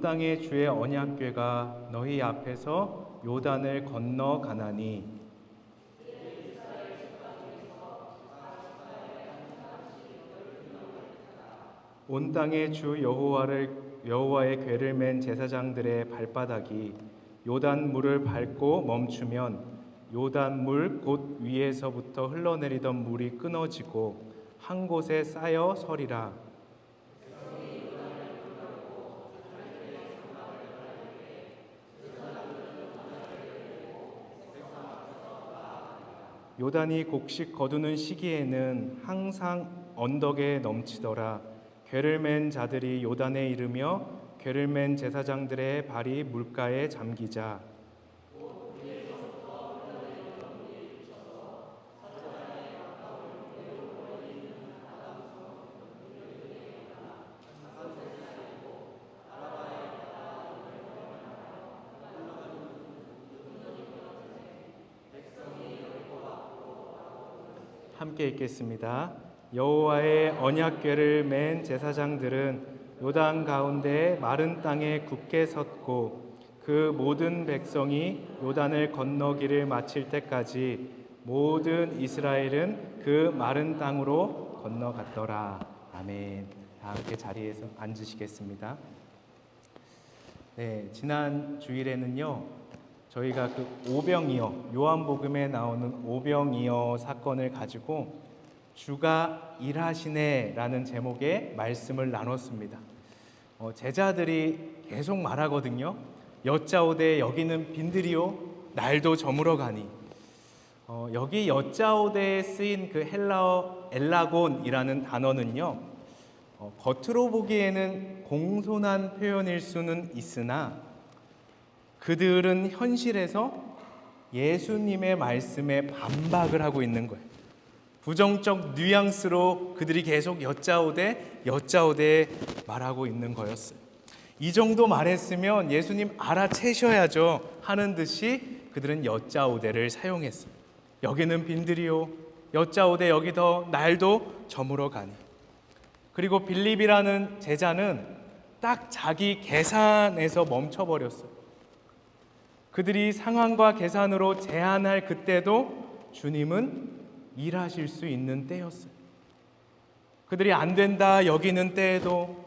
온 땅의 주의 언약궤가 너희 앞에서 요단을 건너 가나니 온 땅의 주 여호와의 궤를 맨 제사장들의 발바닥이 요단 물을 밟고 멈추면 요단 물 곧 위에서부터 흘러내리던 물이 끊어지고 한 곳에 쌓여 서리라. 요단이 곡식 거두는 시기에는 항상 언덕에 넘치더라. 궤를 맨 자들이 요단에 이르며 궤를 맨 제사장들의 발이 물가에 잠기자 함께 읽겠습니다. 여호와의 언약궤를 맨 제사장들은 요단 가운데 마른 땅에 굳게 섰고 그 모든 백성이 요단을 건너기를 마칠 때까지 모든 이스라엘은 그 마른 땅으로 건너갔더라. 아멘. 다 함께 자리에서 앉으시겠습니다. 네, 지난 주일에는요. 저희가 그 오병이어, 요한복음에 나오는 오병이어 사건을 가지고 주가 일하시네라는 제목의 말씀을 나눴습니다. 제자들이 계속 말하거든요. 여짜오되 여기는 빈들이요 날도 저물어 가니. 여기 여짜오데에 쓰인 그 헬라어 엘라곤이라는 단어는요. 겉으로 보기에는 공손한 표현일 수는 있으나 그들은 현실에서 예수님의 말씀에 반박을 하고 있는 거예요. 부정적 뉘앙스로 그들이 계속 여짜오되 말하고 있는 거였어요. 이 정도 말했으면 예수님 알아채셔야죠 하는 듯이 그들은 여짜오데를 사용했어요. 여기는 빈들이요 여짜오데 여기 더 날도 저물어 가니. 그리고 빌립이라는 제자는 딱 자기 계산에서 멈춰버렸어요. 그들이 상황과 계산으로 제한할 그때도 주님은 일하실 수 있는 때였어요. 그들이 안 된다 여기는 때에도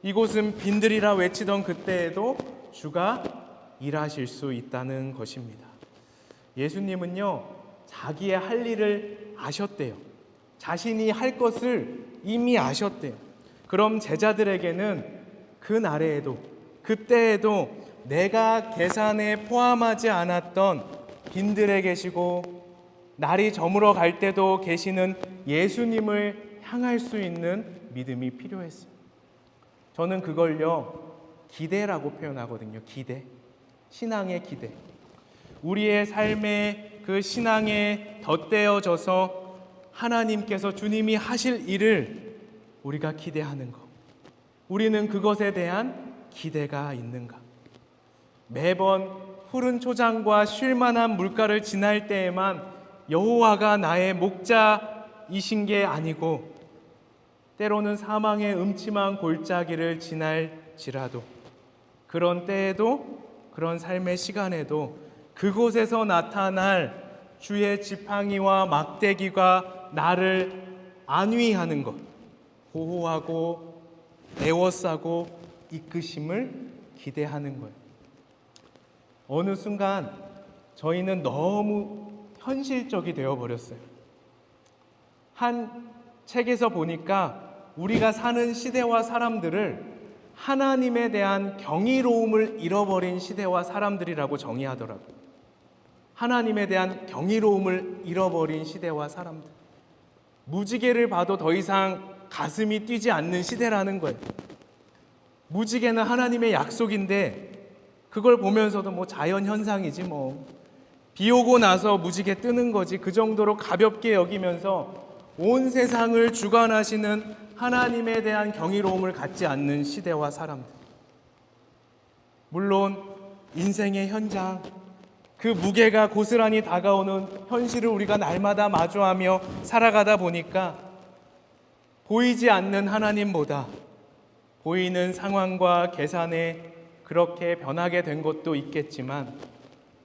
이곳은 빈들이라 외치던 그때에도 주가 일하실 수 있다는 것입니다. 예수님은요 자기의 할 일을 아셨대요. 자신이 할 것을 이미 아셨대요. 그럼 제자들에게는 그 날에도 그때에도 내가 계산에 포함하지 않았던 빈들에 계시고 날이 저물어 갈 때도 계시는 예수님을 향할 수 있는 믿음이 필요했어요. 저는 그걸요 기대라고 표현하거든요. 기대, 신앙의 기대. 우리의 삶의 그 신앙에 덧대어져서 하나님께서 주님이 하실 일을 우리가 기대하는 것. 우리는 그것에 대한 기대가 있는가? 매번 푸른 초장과 쉴만한 물가를 지날 때에만 여호와가 나의 목자이신 게 아니고 때로는 사망의 음침한 골짜기를 지날지라도 그런 때에도 그런 삶의 시간에도 그곳에서 나타날 주의 지팡이와 막대기가 나를 안위하는 것, 보호하고 애워싸고 이끄심을 기대하는 거예요. 어느 순간 저희는 너무 현실적이 되어버렸어요. 한 책에서 보니까 우리가 사는 시대와 사람들을 하나님에 대한 경이로움을 잃어버린 시대와 사람들이라고 정의하더라고요. 하나님에 대한 경이로움을 잃어버린 시대와 사람들. 무지개를 봐도 더 이상 가슴이 뛰지 않는 시대라는 거예요. 무지개는 하나님의 약속인데 그걸 보면서도 뭐 자연현상이지 뭐. 비 오고 나서 무지개 뜨는 거지. 그 정도로 가볍게 여기면서 온 세상을 주관하시는 하나님에 대한 경이로움을 갖지 않는 시대와 사람들. 물론 인생의 현장, 그 무게가 고스란히 다가오는 현실을 우리가 날마다 마주하며 살아가다 보니까 보이지 않는 하나님보다 보이는 상황과 계산에 그렇게 변하게 된 것도 있겠지만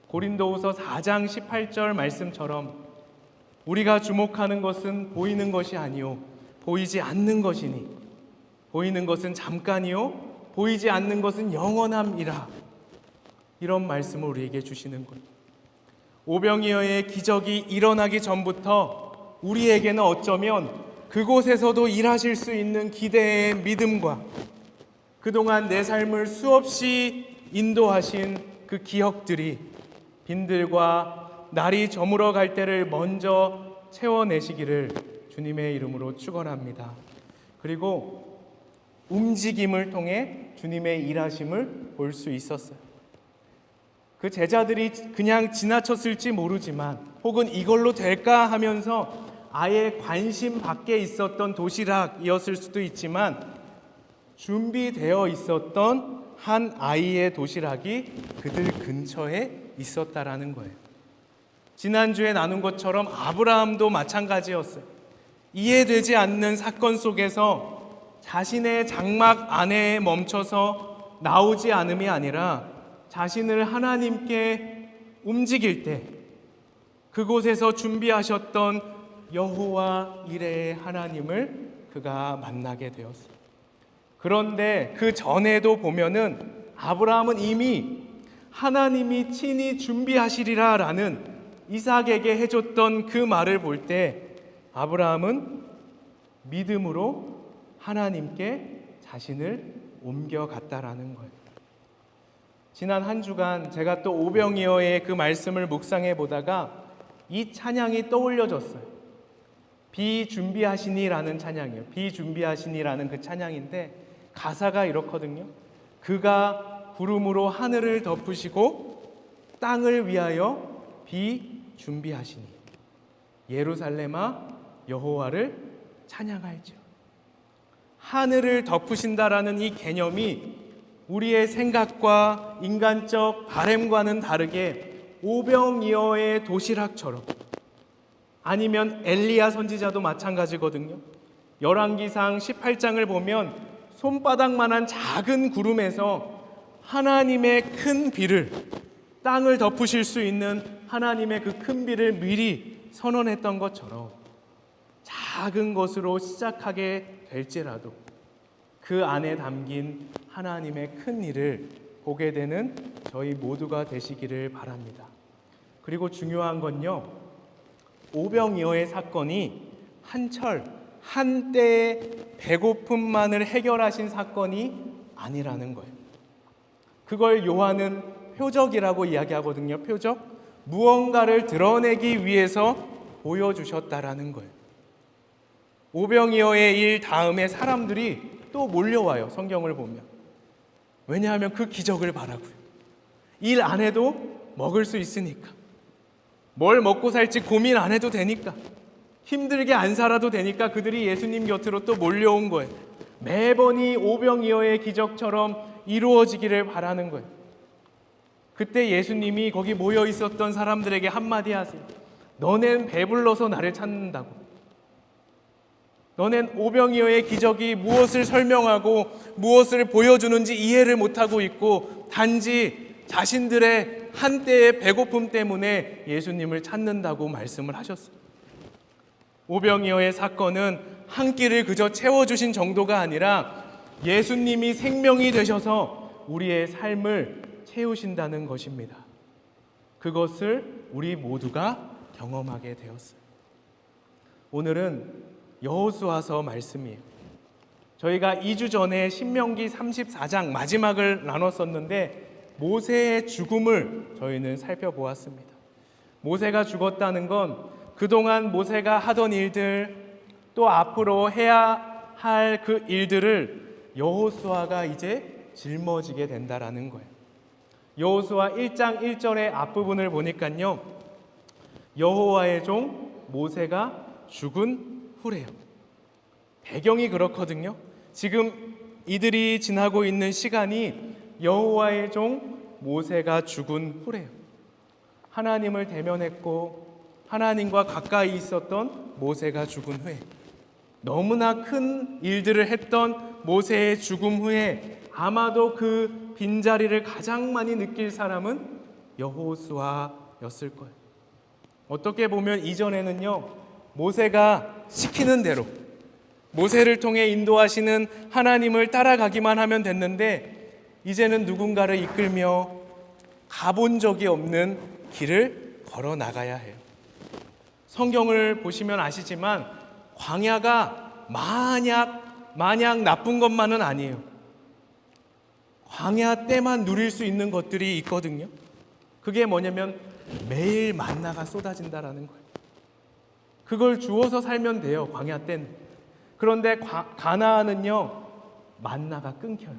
고린도후서 4장 18절 말씀처럼 우리가 주목하는 것은 보이는 것이 아니요 보이지 않는 것이니 보이는 것은 잠깐이요 보이지 않는 것은 영원함이라. 이런 말씀을 우리에게 주시는 거예요. 오병이어의 기적이 일어나기 전부터 우리에게는 어쩌면 그곳에서도 일하실 수 있는 기대의 믿음과 그동안 내 삶을 수없이 인도하신 그 기억들이 빈들과 날이 저물어 갈 때를 먼저 채워내시기를 주님의 이름으로 축원합니다. 그리고 움직임을 통해 주님의 일하심을 볼 수 있었어요. 그 제자들이 그냥 지나쳤을지 모르지만 혹은 이걸로 될까 하면서 아예 관심 밖에 있었던 도시락이었을 수도 있지만 준비되어 있었던 한 아이의 도시락이 그들 근처에 있었다라는 거예요. 지난주에 나눈 것처럼 아브라함도 마찬가지였어요. 이해되지 않는 사건 속에서 자신의 장막 안에 멈춰서 나오지 않음이 아니라 자신을 하나님께 움직일 때 그곳에서 준비하셨던 여호와 이레의 하나님을 그가 만나게 되었어요. 그런데 그 전에도 보면은 아브라함은 이미 하나님이 친히 준비하시리라 라는 이삭에게 해줬던 그 말을 볼 때 아브라함은 믿음으로 하나님께 자신을 옮겨갔다라는 거예요. 지난 한 주간 제가 또 오병이어의 그 말씀을 묵상해 보다가 이 찬양이 떠올려졌어요. 비준비하시니라는 찬양이에요. 비준비하시니라는 그 찬양인데 가사가 이렇거든요. 그가 구름으로 하늘을 덮으시고 땅을 위하여 비준비하시니 예루살렘아 여호와를 찬양할지어. 하늘을 덮으신다라는 이 개념이 우리의 생각과 인간적 바램과는 다르게 오병이어의 도시락처럼 아니면 엘리야 선지자도 마찬가지거든요. 열왕기상 18장을 보면 손바닥만한 작은 구름에서 하나님의 큰 비를 땅을 덮으실 수 있는 하나님의 그 큰 비를 미리 선언했던 것처럼 작은 것으로 시작하게 될지라도 그 안에 담긴 하나님의 큰 일을 보게 되는 저희 모두가 되시기를 바랍니다. 그리고 중요한 건요, 오병이어의 사건이 한때의 배고픔만을 해결하신 사건이 아니라는 거예요. 그걸 요한은 표적이라고 이야기하거든요. 표적. 무언가를 드러내기 위해서 보여주셨다라는 거예요. 오병이어의 일 다음에 사람들이 또 몰려와요. 성경을 보면. 왜냐하면 그 기적을 바라고요. 일 안 해도 먹을 수 있으니까. 뭘 먹고 살지 고민 안 해도 되니까. 힘들게 안 살아도 되니까 그들이 예수님 곁으로 또 몰려온 거예요. 매번 이 오병이어의 기적처럼 이루어지기를 바라는 거예요. 그때 예수님이 거기 모여 있었던 사람들에게 한마디 하세요. 너넨 배불러서 나를 찾는다고. 너넨 오병이어의 기적이 무엇을 설명하고 무엇을 보여주는지 이해를 못하고 있고 단지 자신들의 한때의 배고픔 때문에 예수님을 찾는다고 말씀을 하셨어요. 오병이어의 사건은 한 끼를 그저 채워주신 정도가 아니라 예수님이 생명이 되셔서 우리의 삶을 채우신다는 것입니다. 그것을 우리 모두가 경험하게 되었어요. 오늘은 여호수아서 말씀이에요. 저희가 2주 전에 신명기 34장 마지막을 나눴었는데 모세의 죽음을 저희는 살펴보았습니다. 모세가 죽었다는 건 그동안 모세가 하던 일들 또 앞으로 해야 할 그 일들을 여호수아가 이제 짊어지게 된다라는 거예요. 여호수아 1장 1절의 앞부분을 보니까요. 여호와의 종 모세가 죽은 후래요. 배경이 그렇거든요. 지금 이들이 지나고 있는 시간이 여호와의 종 모세가 죽은 후래요. 하나님을 대면했고 하나님과 가까이 있었던 모세가 죽은 후에 너무나 큰 일들을 했던 모세의 죽음 후에 아마도 그 빈자리를 가장 많이 느낄 사람은 여호수아였을 거예요. 어떻게 보면 이전에는요, 모세가 시키는 대로 모세를 통해 인도하시는 하나님을 따라가기만 하면 됐는데, 이제는 누군가를 이끌며 가본 적이 없는 길을 걸어 나가야 해요. 성경을 보시면 아시지만 광야가 마냥 나쁜 것만은 아니에요. 광야 때만 누릴 수 있는 것들이 있거든요. 그게 뭐냐면 매일 만나가 쏟아진다라는 거예요. 그걸 주워서 살면 돼요, 광야 때는. 그런데 가나안은요, 만나가 끊겨요.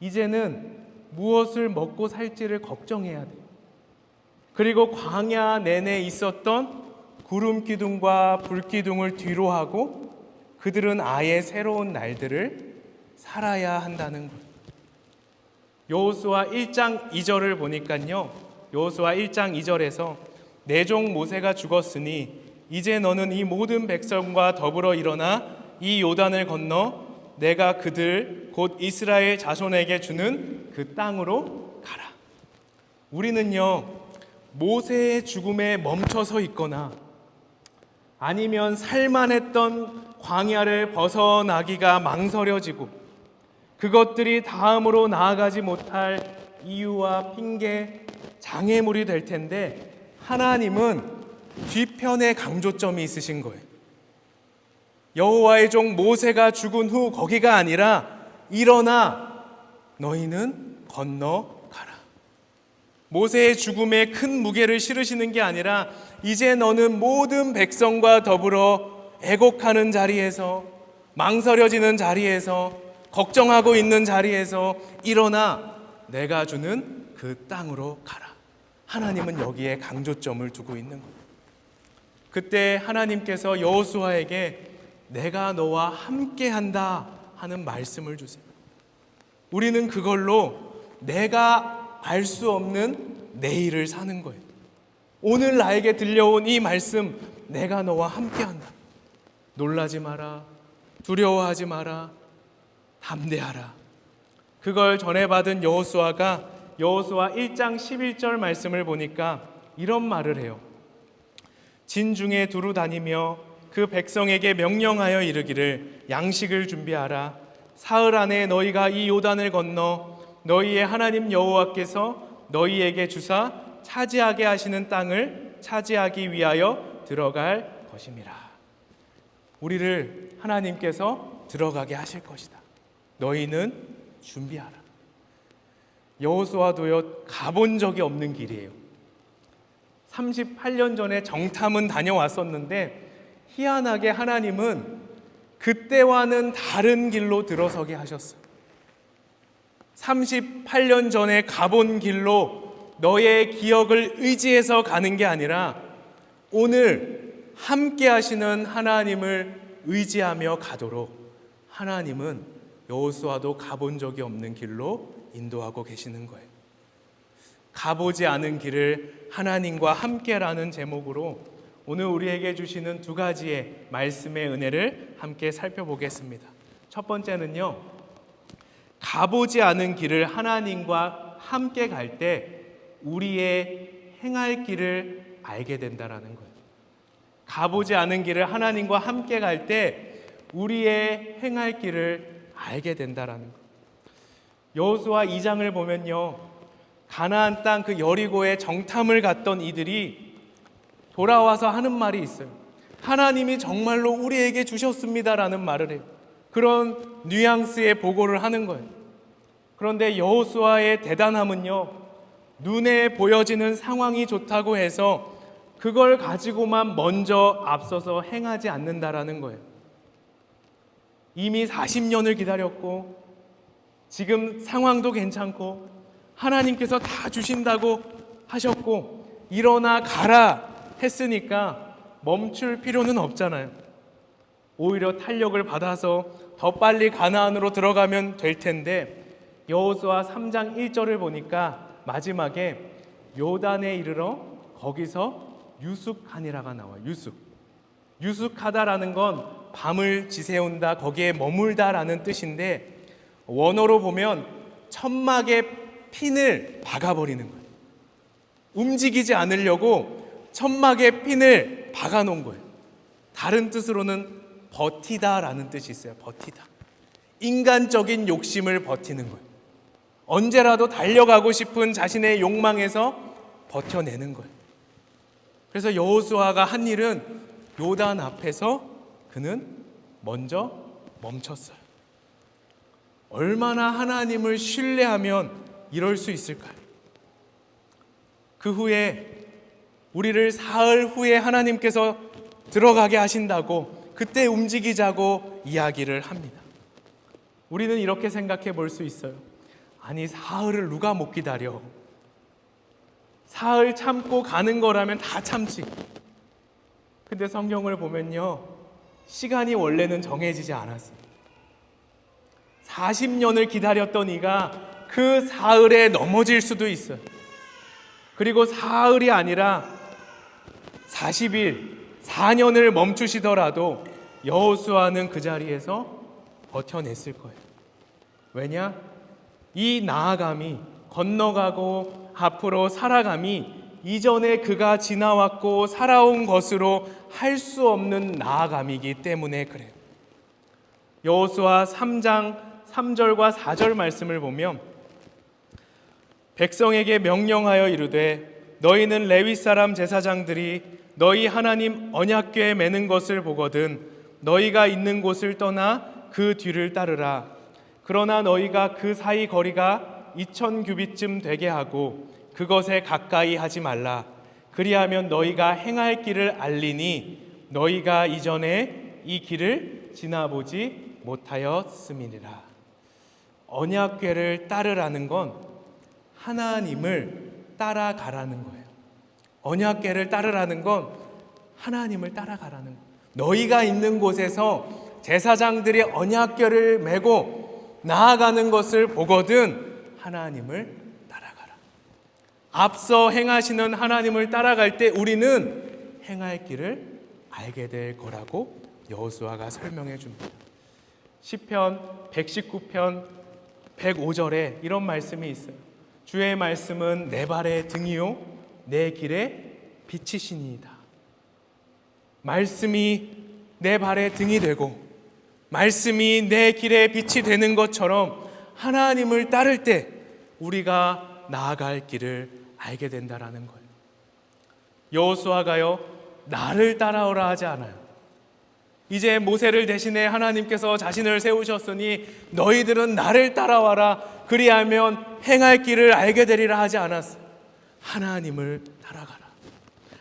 이제는 무엇을 먹고 살지를 걱정해야 돼요. 그리고 광야 내내 있었던 구름 기둥과 불 기둥을 뒤로 하고 그들은 아예 새로운 날들을 살아야 한다는 거예요. 여호수아 1장 2절을 보니까요, 여호수아 1장 2절에서 내 종 모세가 죽었으니 이제 너는 이 모든 백성과 더불어 일어나 이 요단을 건너 내가 그들 곧 이스라엘 자손에게 주는 그 땅으로 가라. 우리는요, 모세의 죽음에 멈춰서 있거나 아니면 살만했던 광야를 벗어나기가 망설여지고 그것들이 다음으로 나아가지 못할 이유와 핑계, 장애물이 될 텐데, 하나님은 뒤편에 강조점이 있으신 거예요. 여호와의 종 모세가 죽은 후 거기가 아니라 일어나 너희는 건너가라. 모세의 죽음에 큰 무게를 실으시는 게 아니라 이제 너는 모든 백성과 더불어 애곡하는 자리에서, 망설여지는 자리에서, 걱정하고 있는 자리에서 일어나 내가 주는 그 땅으로 가라. 하나님은 여기에 강조점을 두고 있는 거예요. 그때 하나님께서 여호수아에게 내가 너와 함께한다 하는 말씀을 주세요. 우리는 그걸로 내가 알 수 없는 내일을 사는 거예요. 오늘 나에게 들려온 이 말씀, 내가 너와 함께한다. 놀라지 마라. 두려워하지 마라. 담대하라. 그걸 전해받은 여호수아가 여호수아 1장 11절 말씀을 보니까 이런 말을 해요. 진중에 두루 다니며 그 백성에게 명령하여 이르기를 양식을 준비하라. 사흘 안에 너희가 이 요단을 건너 너희의 하나님 여호와께서 너희에게 주사 차지하게 하시는 땅을 차지하기 위하여 들어갈 것임이라. 우리를 하나님께서 들어가게 하실 것이다. 너희는 준비하라. 여호수아도요, 가본 적이 없는 길이에요. 38년 전에 정탐은 다녀왔었는데 희한하게 하나님은 그때와는 다른 길로 들어서게 하셨어요. 38년 전에 가본 길로 너의 기억을 의지해서 가는 게 아니라 오늘 함께 하시는 하나님을 의지하며 가도록 하나님은 여호수아도 가본 적이 없는 길로 인도하고 계시는 거예요. 가보지 않은 길을 하나님과 함께라는 제목으로 오늘 우리에게 주시는 두 가지의 말씀의 은혜를 함께 살펴보겠습니다. 첫 번째는요, 가보지 않은 길을 하나님과 함께 갈 때 우리의 행할 길을 알게 된다라는 거예요. 가보지 않은 길을 하나님과 함께 갈 때 우리의 행할 길을 알게 된다라는 거예요. 여호수아 2장을 보면요, 가나안 땅 그 여리고에 정탐을 갔던 이들이 돌아와서 하는 말이 있어요. 하나님이 정말로 우리에게 주셨습니다라는 말을 해요. 그런 뉘앙스의 보고를 하는 거예요. 그런데 여호수아의 대단함은요, 눈에 보여지는 상황이 좋다고 해서 그걸 가지고만 먼저 앞서서 행하지 않는다라는 거예요. 이미 40년을 기다렸고 지금 상황도 괜찮고 하나님께서 다 주신다고 하셨고 일어나 가라 했으니까 멈출 필요는 없잖아요. 오히려 탄력을 받아서 더 빨리 가나안으로 들어가면 될 텐데 여호수아 3장 1절을 보니까 마지막에 요단에 이르러 거기서 유숙하니라가 나와요. 유숙하다라는 건 밤을 지새운다, 거기에 머물다라는 뜻인데 원어로 보면 천막에 핀을 박아버리는 거예요. 움직이지 않으려고 천막에 핀을 박아놓은 거예요. 다른 뜻으로는 버티다라는 뜻이 있어요. 버티다. 인간적인 욕심을 버티는 거예요. 언제라도 달려가고 싶은 자신의 욕망에서 버텨내는 거예요. 그래서 여호수아가 한 일은 요단 앞에서 그는 먼저 멈췄어요. 얼마나 하나님을 신뢰하면 이럴 수 있을까요? 그 후에 우리를 사흘 후에 하나님께서 들어가게 하신다고 그때 움직이자고 이야기를 합니다. 우리는 이렇게 생각해 볼 수 있어요. 아니, 사흘을 누가 못 기다려? 사흘 참고 가는 거라면 다 참지. 근데 성경을 보면요, 시간이 원래는 정해지지 않았어요. 40년을 기다렸던 이가 그 사흘에 넘어질 수도 있어요. 그리고 사흘이 아니라 40일, 4년을 멈추시더라도 여호수아는 그 자리에서 버텨냈을 거예요. 왜냐? 이 나아감이, 건너가고 앞으로 살아감이 이전에 그가 지나왔고 살아온 것으로 할 수 없는 나아감이기 때문에 그래요. 여호수아 3장 3절과 4절 말씀을 보면 백성에게 명령하여 이르되 너희는 레위 사람 제사장들이 너희 하나님 언약궤에 매는 것을 보거든 너희가 있는 곳을 떠나 그 뒤를 따르라. 그러나 너희가 그 사이 거리가 2000규빗쯤 되게 하고 그것에 가까이 하지 말라. 그리하면 너희가 행할 길을 알리니 너희가 이전에 이 길을 지나보지 못하였음이니라. 언약궤를 따르라는 건 하나님을 따라가라는 거예요. 언약궤를 따르라는 건 하나님을 따라가라는 거예요. 너희가 있는 곳에서 제사장들이 언약궤를 메고 나아가는 것을 보거든 하나님을 따라가라. 앞서 행하시는 하나님을 따라갈 때 우리는 행할 길을 알게 될 거라고 여호수아가 설명해 줍니다. 시편 119편 105절에 이런 말씀이 있어요. 주의 말씀은 내 발의 등이요 내 길의 빛이시니이다. 말씀이 내 발의 등이 되고 말씀이 내 길의 빛이 되는 것처럼 하나님을 따를 때 우리가 나아갈 길을 알게 된다라는 거예요. 여호수아가요 나를 따라오라 하지 않아요. 이제 모세를 대신해 하나님께서 자신을 세우셨으니 너희들은 나를 따라와라. 그리하면 행할 길을 알게 되리라 하지 않았어요. 하나님을 따라가라.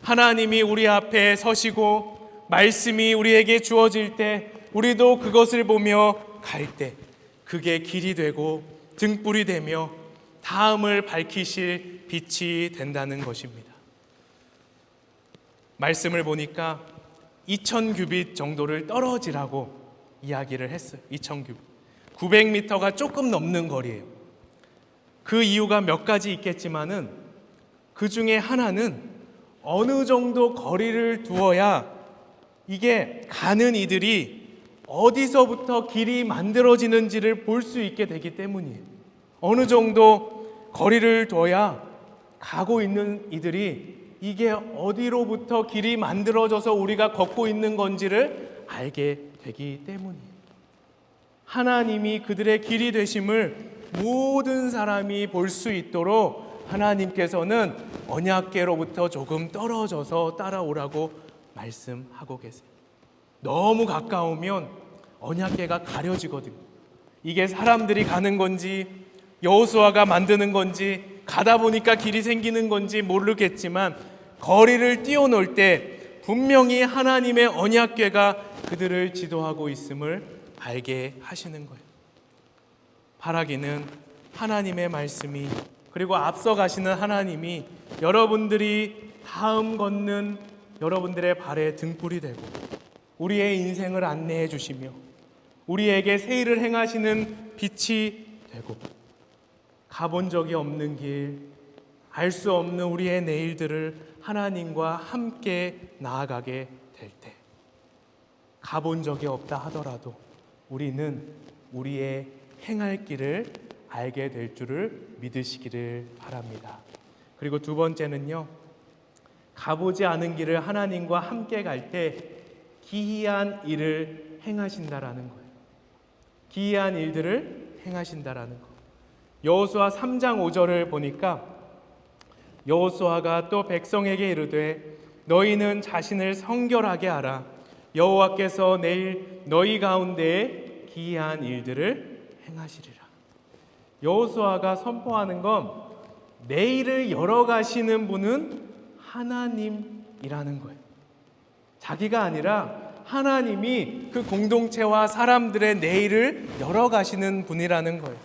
하나님이 우리 앞에 서시고 말씀이 우리에게 주어질 때 우리도 그것을 보며 갈 때 그게 길이 되고 등불이 되며 다음을 밝히실 빛이 된다는 것입니다. 말씀을 보니까 2000규빗 정도를 떨어지라고 이야기를 했어요. 2000규빗. 900m가 조금 넘는 거리예요. 그 이유가 몇 가지 있겠지만은 그 중에 하나는 어느 정도 거리를 두어야 이게 가는 이들이 어디서부터 길이 만들어지는지를 볼 수 있게 되기 때문이에요. 어느 정도 거리를 둬야 가고 있는 이들이 이게 어디로부터 길이 만들어져서 우리가 걷고 있는 건지를 알게 되기 때문이에요. 하나님이 그들의 길이 되심을 모든 사람이 볼 수 있도록 하나님께서는 언약궤로부터 조금 떨어져서 따라오라고 말씀하고 계세요. 너무 가까우면 언약궤가 가려지거든요. 이게 사람들이 가는 건지 여호수아가 만드는 건지 가다 보니까 길이 생기는 건지 모르겠지만 거리를 뛰어놀 때 분명히 하나님의 언약궤가 그들을 지도하고 있음을 알게 하시는 거예요. 바라기는 하나님의 말씀이 그리고 앞서 가시는 하나님이 여러분들이 다음 걷는 여러분들의 발에 등불이 되고 우리의 인생을 안내해 주시며 우리에게 새 일을 행하시는 빛이 되고 가본 적이 없는 길, 알 수 없는 우리의 내일들을 하나님과 함께 나아가게 될 때 가본 적이 없다 하더라도 우리는 우리의 행할 길을 알게 될 줄을 믿으시기를 바랍니다. 그리고 두 번째는요, 가보지 않은 길을 하나님과 함께 갈 때 기이한 일을 행하신다라는 거예요. 기이한 일들을 행하신다라는 거. 여호수아 3장 5절을 보니까 여호수아가 또 백성에게 이르되 너희는 자신을 성결하게 하라. 여호와께서 내일 너희 가운데에 기이한 일들을 행하시리라. 여호수아가 선포하는 건 내일을 열어가시는 분은 하나님이라는 거예요. 자기가 아니라 하나님이 그 공동체와 사람들의 내일을 열어가시는 분이라는 거예요.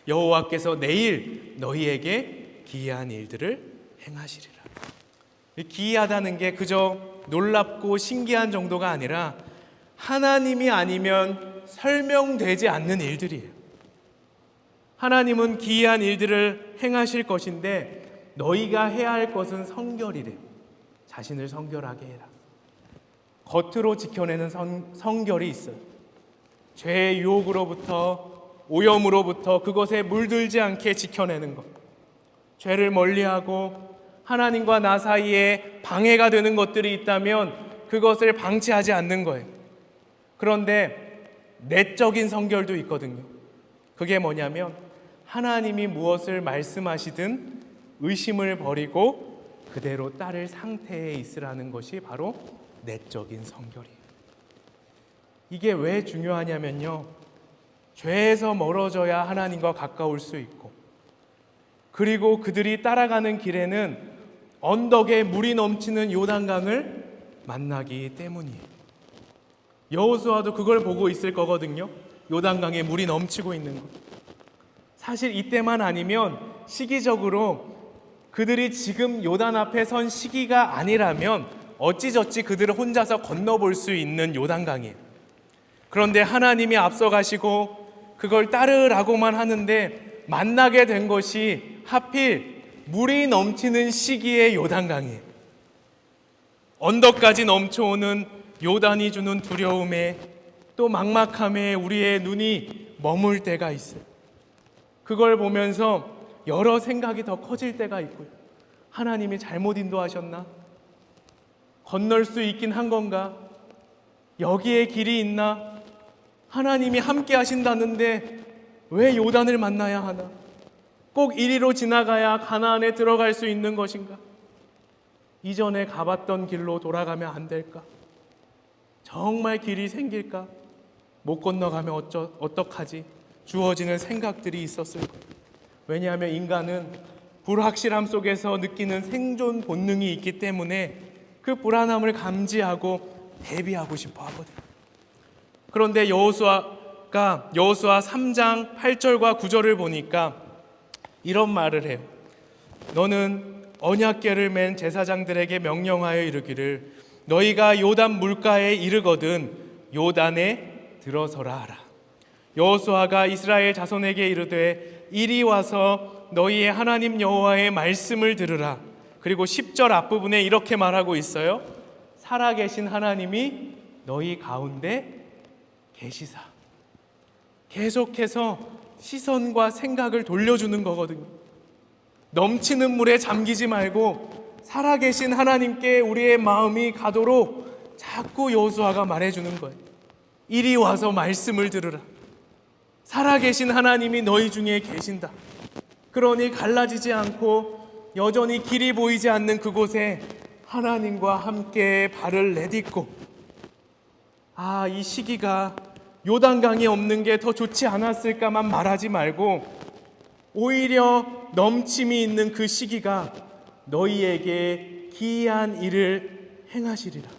여호와께서 내일 너희에게 기이한 일들을 행하시리라. 기이하다는 게 그저 놀랍고 신기한 정도가 아니라 하나님이 아니면 설명되지 않는 일들이에요. 하나님은 기이한 일들을 행하실 것인데 너희가 해야 할 것은 성결이래요. 자신을 성결하게 해라. 겉으로 지켜내는 성결이 있어요. 죄의 유혹으로부터, 오염으로부터 그것에 물들지 않게 지켜내는 것. 죄를 멀리하고 하나님과 나 사이에 방해가 되는 것들이 있다면 그것을 방치하지 않는 거예요. 그런데 내적인 성결도 있거든요. 그게 뭐냐면 하나님이 무엇을 말씀하시든 의심을 버리고 그대로 따를 상태에 있으라는 것이 바로 내적인 성결이에요. 이게 왜 중요하냐면요, 죄에서 멀어져야 하나님과 가까울 수 있고, 그리고 그들이 따라가는 길에는 언덕에 물이 넘치는 요단강을 만나기 때문이에요. 여호수아도 그걸 보고 있을 거거든요. 요단강에 물이 넘치고 있는 거. 사실 이때만 아니면 시기적으로 그들이 지금 요단 앞에 선 시기가 아니라면 어찌저찌 그들을 혼자서 건너볼 수 있는 요단강이에요. 그런데 하나님이 앞서가시고 그걸 따르라고만 하는데 만나게 된 것이 하필 물이 넘치는 시기의 요단강이에요. 언덕까지 넘쳐오는 요단이 주는 두려움에 또 막막함에 우리의 눈이 머물 때가 있어요. 그걸 보면서 여러 생각이 더 커질 때가 있고요. 하나님이 잘못 인도하셨나? 건널 수 있긴 한 건가? 여기에 길이 있나? 하나님이 함께 하신다는데 왜 요단을 만나야 하나? 꼭 이리로 지나가야 가나안에 들어갈 수 있는 것인가? 이전에 가봤던 길로 돌아가면 안 될까? 정말 길이 생길까? 못 건너가면 어떡하지? 주어지는 생각들이 있었을 거예요. 왜냐하면 인간은 불확실함 속에서 느끼는 생존 본능이 있기 때문에 그 불안함을 감지하고 대비하고 싶어 하거든요. 그런데 여호수아 3장 8절과 9절을 보니까 이런 말을 해요. 너는 언약궤를 맨 제사장들에게 명령하여 이르기를 너희가 요단 물가에 이르거든 요단에 들어서라 하라. 여호수아가 이스라엘 자손에게 이르되 이리 와서 너희의 하나님 여호와의 말씀을 들으라. 그리고 10절 앞부분에 이렇게 말하고 있어요. 살아계신 하나님이 너희 가운데 계시사. 계속해서 시선과 생각을 돌려주는 거거든요. 넘치는 물에 잠기지 말고 살아계신 하나님께 우리의 마음이 가도록 자꾸 여호수아가 말해주는 거예요. 이리 와서 말씀을 들으라. 살아계신 하나님이 너희 중에 계신다. 그러니 갈라지지 않고 여전히 길이 보이지 않는 그곳에 하나님과 함께 발을 내딛고, 이 시기가 요단강이 없는 게 더 좋지 않았을까만 말하지 말고 오히려 넘침이 있는 그 시기가 너희에게 기이한 일을 행하시리라.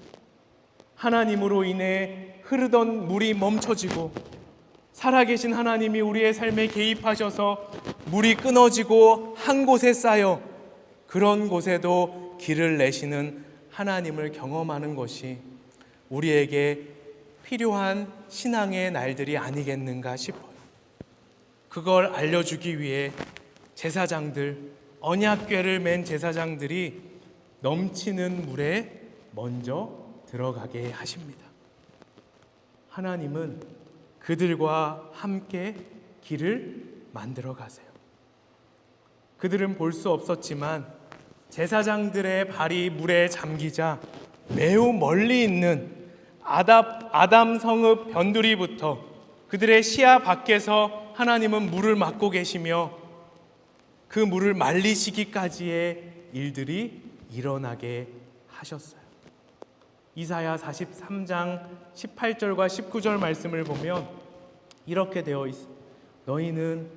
하나님으로 인해 흐르던 물이 멈춰지고 살아계신 하나님이 우리의 삶에 개입하셔서 물이 끊어지고 한 곳에 쌓여 그런 곳에도 길을 내시는 하나님을 경험하는 것이 우리에게 필요한 신앙의 날들이 아니겠는가 싶어요. 그걸 알려주기 위해 제사장들, 언약궤를 맨 제사장들이 넘치는 물에 먼저 들어가게 하십니다. 하나님은 그들과 함께 길을 만들어 가세요. 그들은 볼 수 없었지만 제사장들의 발이 물에 잠기자 매우 멀리 있는 아담 성읍 변두리부터 그들의 시야 밖에서 하나님은 물을 막고 계시며 그 물을 말리시기까지의 일들이 일어나게 하셨어요. 이사야 43장 18절과 19절 말씀을 보면 이렇게 되어 있습니다. 너희는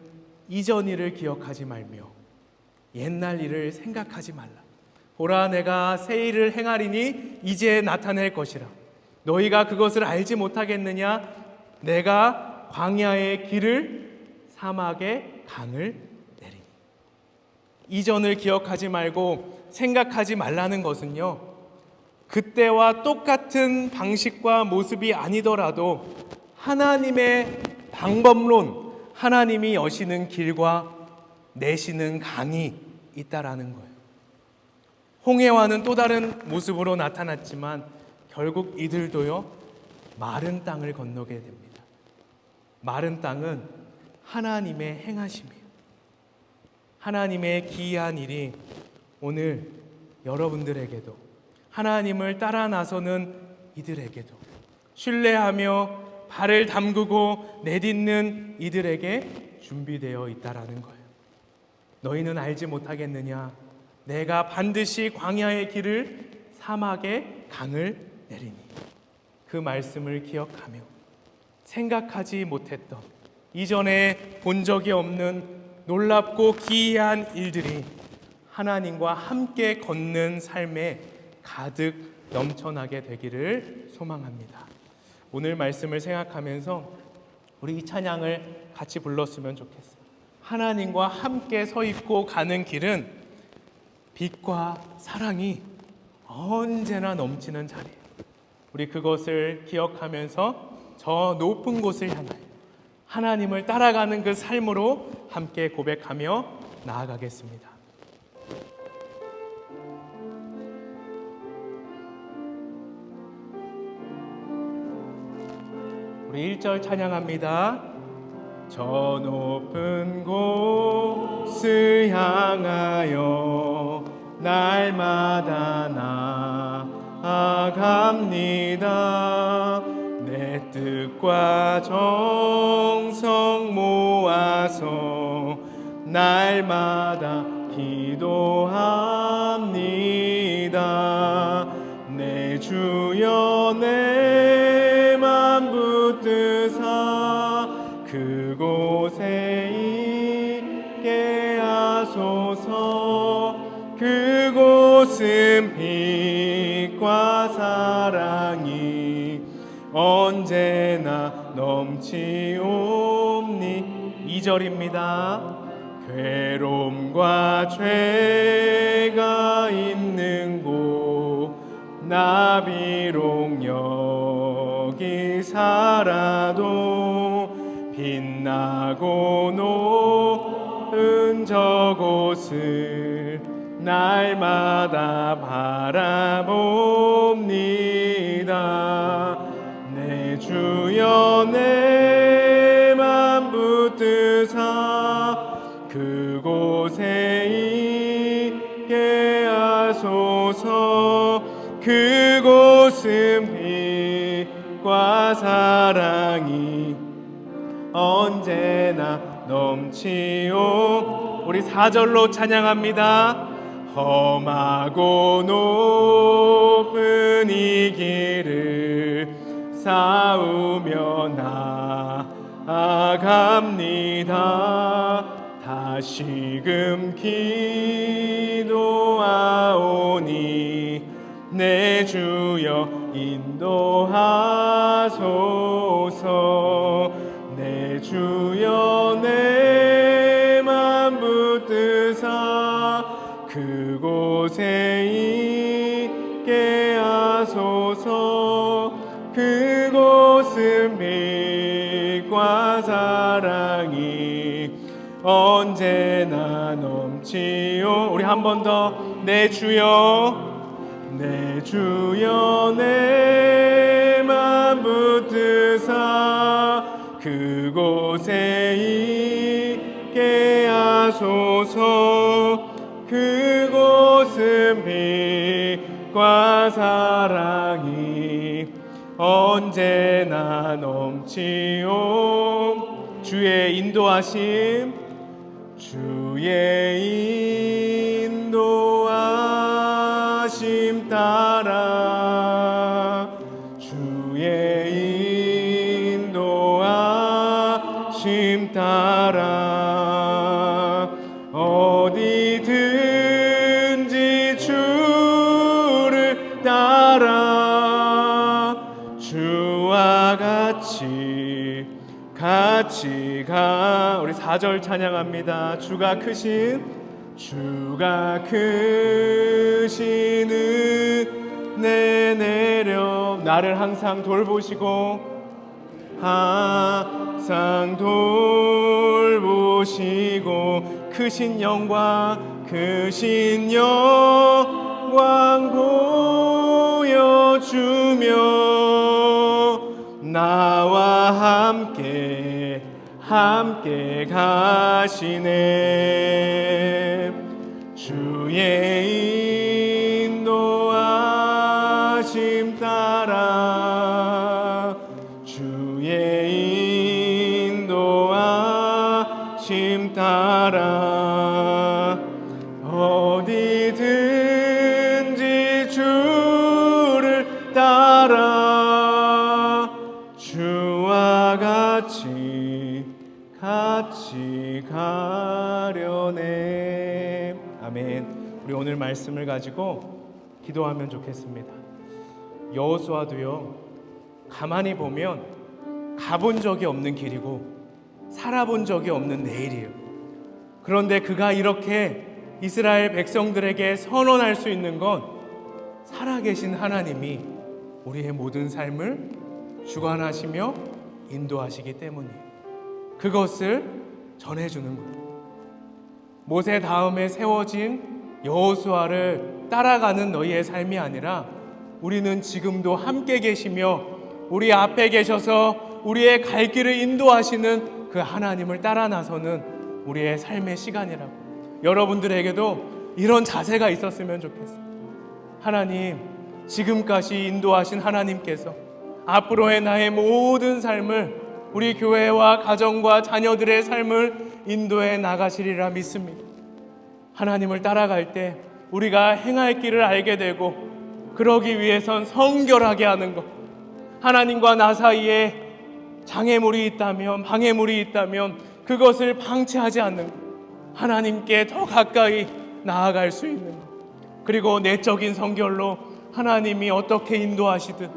이전 일을 기억하지 말며 옛날 일을 생각하지 말라. 보라, 내가 새 일을 행하리니 이제 나타낼 것이라. 너희가 그것을 알지 못하겠느냐? 내가 광야의 길을 사막의 강을 내리니. 이전을 기억하지 말고 생각하지 말라는 것은요, 그때와 똑같은 방식과 모습이 아니더라도 하나님의 방법론, 하나님이 여시는 길과 내시는 강이 있다라는 거예요. 홍해와는 또 다른 모습으로 나타났지만 결국 이들도요, 마른 땅을 건너게 됩니다. 마른 땅은 하나님의 행하심이에요. 하나님의 기이한 일이 오늘 여러분들에게도, 하나님을 따라 나서는 이들에게도, 신뢰하며 발을 담그고 내딛는 이들에게 준비되어 있다라는 거예요. 너희는 알지 못하겠느냐? 내가 반드시 광야의 길을 사막의 강을 내리니. 그 말씀을 기억하며 생각하지 못했던, 이전에 본 적이 없는 놀랍고 기이한 일들이 하나님과 함께 걷는 삶에 가득 넘쳐나게 되기를 소망합니다. 오늘 말씀을 생각하면서 우리 이 찬양을 같이 불렀으면 좋겠어요. 하나님과 함께 서 있고 가는 길은 빛과 사랑이 언제나 넘치는 자리예요. 우리 그것을 기억하면서 저 높은 곳을 향하여 하나님을 따라가는 그 삶으로 함께 고백하며 나아가겠습니다. 우리 1절 찬양합니다. 저 높은 곳을 향하여 날마다 나아갑니다. 내 뜻과 정성 모아서 날마다 기도합니다. 내 주여 내 맘 붙드사 그곳에 있게 하소서. 그곳은 빛과 사랑이 언제나 넘치옵니. 2절입니다. 괴로움과 죄가 있는 곳 나 비록 여기 살아도 빛나고 높은 저곳을 날마다 바라봅니다. 내 주여 내 맘 붙드사 그곳에 있게 하소서. 그곳은 빛과 사랑이 언제나 넘치오. 우리 4절로 찬양합니다. 험하고 높은 이 길을 싸우며 나아갑니다. 다시금 기도하오니 내 주여 인도하소서. 내 주여 내 맘 붙드사 그곳에 있게 하소서. 그곳은 빛과 사랑이 언제나 넘치오. 우리 한 번 더. 내 주여 내 주여 내 맘 붙드사 그곳에 있게 하소서. 그곳은 빛과 사랑이 언제나 넘치오. 주의 인도하심, 주의 인도하심 따라, 주의 인도하심 따라 어디든지 주를 따라 주와 같이 가. 우리 4절 찬양합니다. 주가 크신 은혜 내려 나를 항상 돌보시고 크신 영광 보여주며 나와 함께 가시네. 주의 인도하심 따라, 주의 인도하심 따라 어디든지 주를 따라 주와 같이 가려네. 아멘. 우리 오늘 말씀을 가지고 기도하면 좋겠습니다. 여호수아도요, 가만히 보면 가본 적이 없는 길이고 살아본 적이 없는 내일이에요. 그런데 그가 이렇게 이스라엘 백성들에게 선언할 수 있는 건 살아계신 하나님이 우리의 모든 삶을 주관하시며 인도하시기 때문이에요. 그것을 전해주는 거예요. 모세 다음에 세워진 여호수아를 따라가는 너희의 삶이 아니라 우리는 지금도 함께 계시며 우리 앞에 계셔서 우리의 갈 길을 인도하시는 그 하나님을 따라 나서는 우리의 삶의 시간이라고. 여러분들에게도 이런 자세가 있었으면 좋겠어요. 하나님, 지금까지 인도하신 하나님께서 앞으로의 나의 모든 삶을, 우리 교회와 가정과 자녀들의 삶을 인도해 나가시리라 믿습니다. 하나님을 따라갈 때 우리가 행할 길을 알게 되고, 그러기 위해선 성결하게 하는 것, 하나님과 나 사이에 장애물이 있다면, 방해물이 있다면 그것을 방치하지 않는 것, 하나님께 더 가까이 나아갈 수 있는 것, 그리고 내적인 성결로 하나님이 어떻게 인도하시든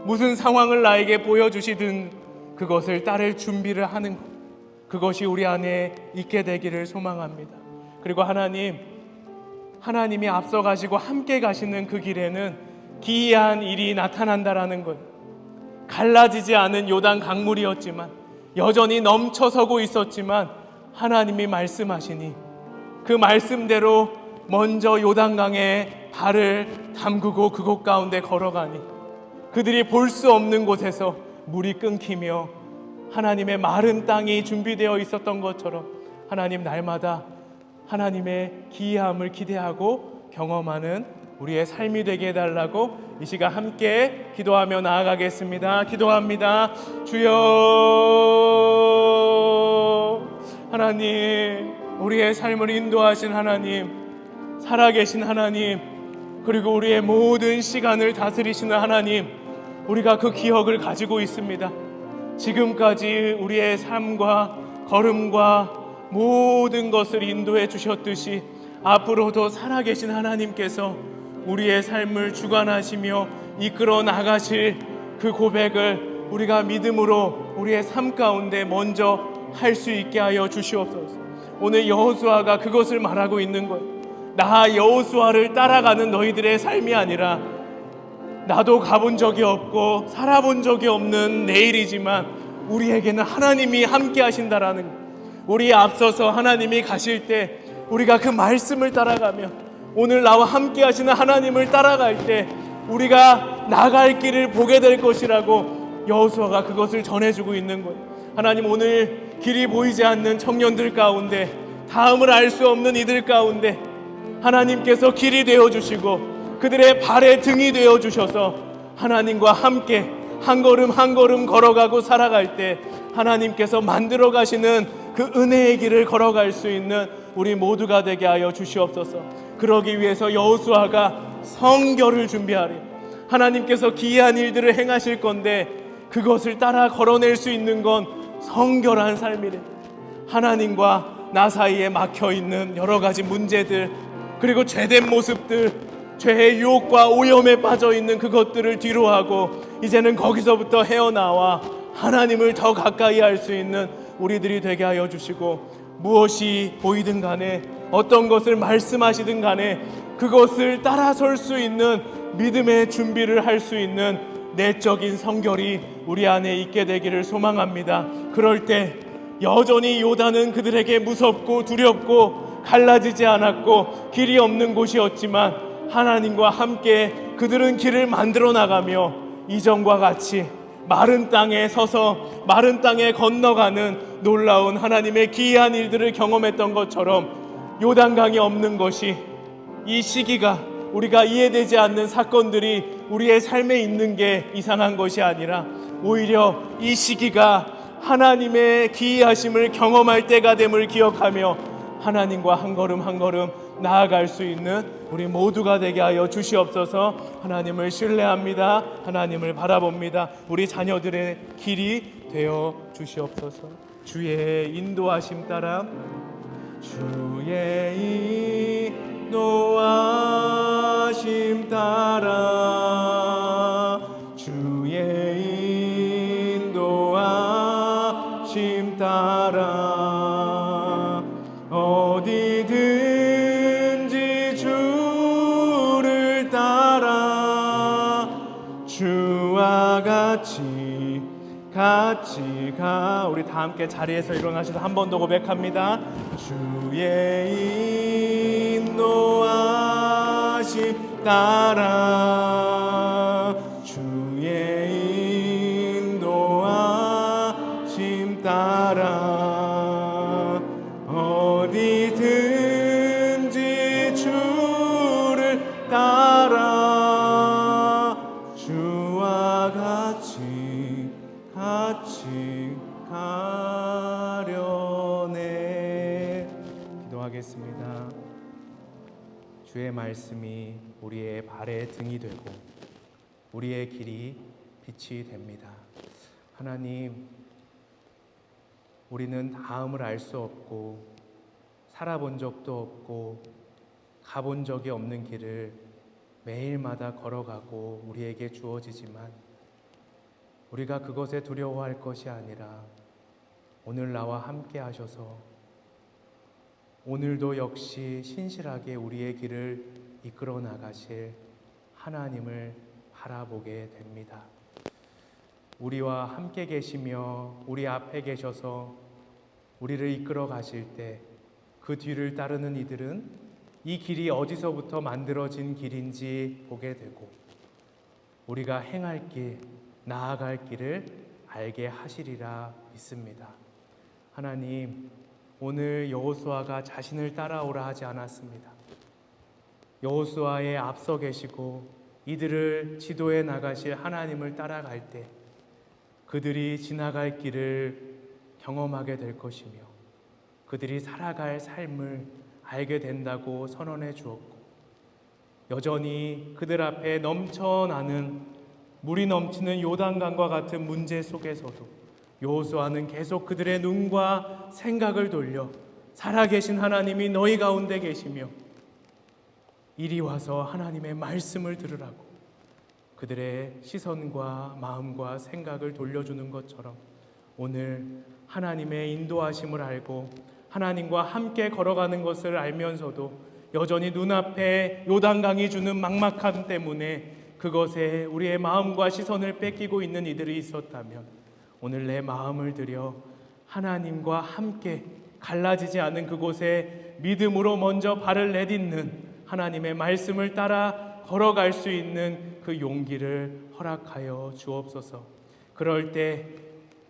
무슨 상황을 나에게 보여주시든 그것을 따를 준비를 하는 것, 그것이 우리 안에 있게 되기를 소망합니다. 그리고 하나님이 앞서 가시고 함께 가시는 그 길에는 기이한 일이 나타난다라는 것. 갈라지지 않은 요단 강물이었지만, 여전히 넘쳐서고 있었지만 하나님이 말씀하시니 그 말씀대로 먼저 요단강에 발을 담그고 그곳 가운데 걸어가니 그들이 볼 수 없는 곳에서 물이 끊기며 하나님의 마른 땅이 준비되어 있었던 것처럼 하나님, 날마다 하나님의 기이함을 기대하고 경험하는 우리의 삶이 되게 해달라고 이 시간 함께 기도하며 나아가겠습니다. 기도합니다. 주여, 하나님, 우리의 삶을 인도하신 하나님, 살아계신 하나님, 그리고 우리의 모든 시간을 다스리시는 하나님, 우리가 그 기억을 가지고 있습니다. 지금까지 우리의 삶과 걸음과 모든 것을 인도해 주셨듯이 앞으로도 살아계신 하나님께서 우리의 삶을 주관하시며 이끌어 나가실 그 고백을 우리가 믿음으로 우리의 삶 가운데 먼저 할 수 있게 하여 주시옵소서. 오늘 여호수아가 그것을 말하고 있는 거예요. 나 여호수아를 따라가는 너희들의 삶이 아니라, 나도 가본 적이 없고 살아본 적이 없는 내일이지만 우리에게는 하나님이 함께 하신다라는 것. 우리 앞서서 하나님이 가실 때 우리가 그 말씀을 따라가며, 오늘 나와 함께 하시는 하나님을 따라갈 때 우리가 나갈 길을 보게 될 것이라고 여호수아가 그것을 전해주고 있는 거예요. 하나님, 오늘 길이 보이지 않는 청년들 가운데, 다음을 알 수 없는 이들 가운데 하나님께서 길이 되어주시고 그들의 발의 등이 되어주셔서 하나님과 함께 한 걸음 한 걸음 걸어가고 살아갈 때 하나님께서 만들어 가시는 그 은혜의 길을 걸어갈 수 있는 우리 모두가 되게 하여 주시옵소서. 그러기 위해서 여호수아가 성결을 준비하리. 하나님께서 기이한 일들을 행하실 건데 그것을 따라 걸어낼 수 있는 건 성결한 삶이래. 하나님과 나 사이에 막혀있는 여러 가지 문제들, 그리고 죄된 모습들, 죄의 유혹과 오염에 빠져있는 그것들을 뒤로하고 이제는 거기서부터 헤어나와 하나님을 더 가까이 할 수 있는 우리들이 되게 하여 주시고, 무엇이 보이든 간에 어떤 것을 말씀하시든 간에 그것을 따라설 수 있는 믿음의 준비를 할 수 있는 내적인 성결이 우리 안에 있게 되기를 소망합니다. 그럴 때 여전히 요단은 그들에게 무섭고 두렵고 갈라지지 않았고 길이 없는 곳이었지만 하나님과 함께 그들은 길을 만들어 나가며 이전과 같이 마른 땅에 서서 마른 땅에 건너가는 놀라운 하나님의 기이한 일들을 경험했던 것처럼 요단강이 없는 것이, 이 시기가 우리가 이해되지 않는 사건들이 우리의 삶에 있는 게 이상한 것이 아니라 오히려 이 시기가 하나님의 기이하심을 경험할 때가 됨을 기억하며 하나님과 한 걸음 한 걸음 나아갈 수 있는 우리 모두가 되게 하여 주시옵소서. 하나님을 신뢰합니다. 하나님을 바라봅니다. 우리 자녀들의 길이 되어 주시옵소서. 주의 인도하심 따라, 주의 인도하심 따라, 주의 인도하심 따라 어디든지 주를 따라 주와 같이 가. 우리 다 함께 자리에서 일어나셔서 한 번 더 고백합니다. 주의 인도하심 따라, 주의 인도하심 따라 어디든지 주를 따라 주와 같이 가려네. 기도하겠습니다. 주의 말씀이 우리의 발의 등이 되고 우리의 길이 빛이 됩니다. 하나님, 우리는 다음을 알 수 없고 살아본 적도 없고 가본 적이 없는 길을 매일마다 걸어가고 우리에게 주어지지만 우리가 그것에 두려워할 것이 아니라 오늘 나와 함께 하셔서 오늘도 역시 신실하게 우리의 길을 이끌어 나가실 하나님을 바라보게 됩니다. 우리와 함께 계시며 우리 앞에 계셔서 우리를 이끌어 가실 때 그 뒤를 따르는 이들은 이 길이 어디서부터 만들어진 길인지 보게 되고 우리가 행할 길, 나아갈 길을 알게 하시리라 믿습니다. 하나님, 오늘 여호수아가 자신을 따라오라 하지 않았습니다. 여호수아의 앞서 계시고 이들을 지도해 나가실 하나님을 따라갈 때 그들이 지나갈 길을 경험하게 될 것이며 그들이 살아갈 삶을 알게 된다고 선언해 주었고, 여전히 그들 앞에 넘쳐나는 물이 넘치는 요단강과 같은 문제 속에서도 여호수아는 계속 그들의 눈과 생각을 돌려 살아계신 하나님이 너희 가운데 계시며 이리 와서 하나님의 말씀을 들으라고 그들의 시선과 마음과 생각을 돌려주는 것처럼 오늘 하나님의 인도하심을 알고 하나님과 함께 걸어가는 것을 알면서도 여전히 눈앞에 요단강이 주는 막막함 때문에 그것에 우리의 마음과 시선을 뺏기고 있는 이들이 있었다면 오늘 내 마음을 들여 하나님과 함께 갈라지지 않은 그곳에 믿음으로 먼저 발을 내딛는 하나님의 말씀을 따라 걸어갈 수 있는 그 용기를 허락하여 주옵소서. 그럴 때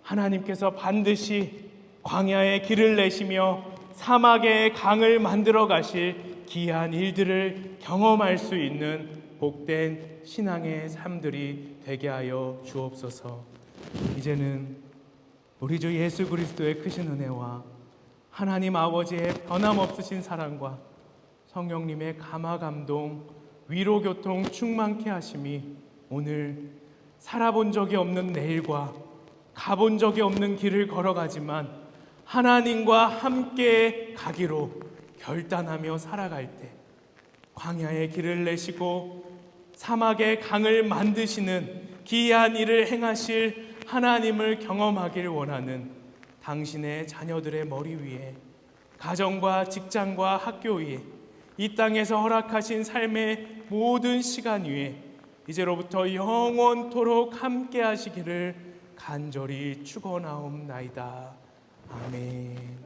하나님께서 반드시 광야에 길을 내시며 사막에 강을 만들어 가실 귀한 일들을 경험할 수 있는 복된 신앙의 삶들이 되게 하여 주옵소서. 이제는 우리 주 예수 그리스도의 크신 은혜와 하나님 아버지의 변함없으신 사랑과 성령님의 감화 감동, 위로 교통 충만케 하심이 오늘 살아본 적이 없는 내일과 가본 적이 없는 길을 걸어가지만 하나님과 함께 가기로 결단하며 살아갈 때 광야의 길을 내시고 사막의 강을 만드시는 기이한 일을 행하실 하나님을 경험하길 원하는 당신의 자녀들의 머리 위에, 가정과 직장과 학교 위에, 이 땅에서 허락하신 삶의 모든 시간 위에 이제로부터 영원토록 함께 하시기를 간절히 축원하옵나이다. 아멘.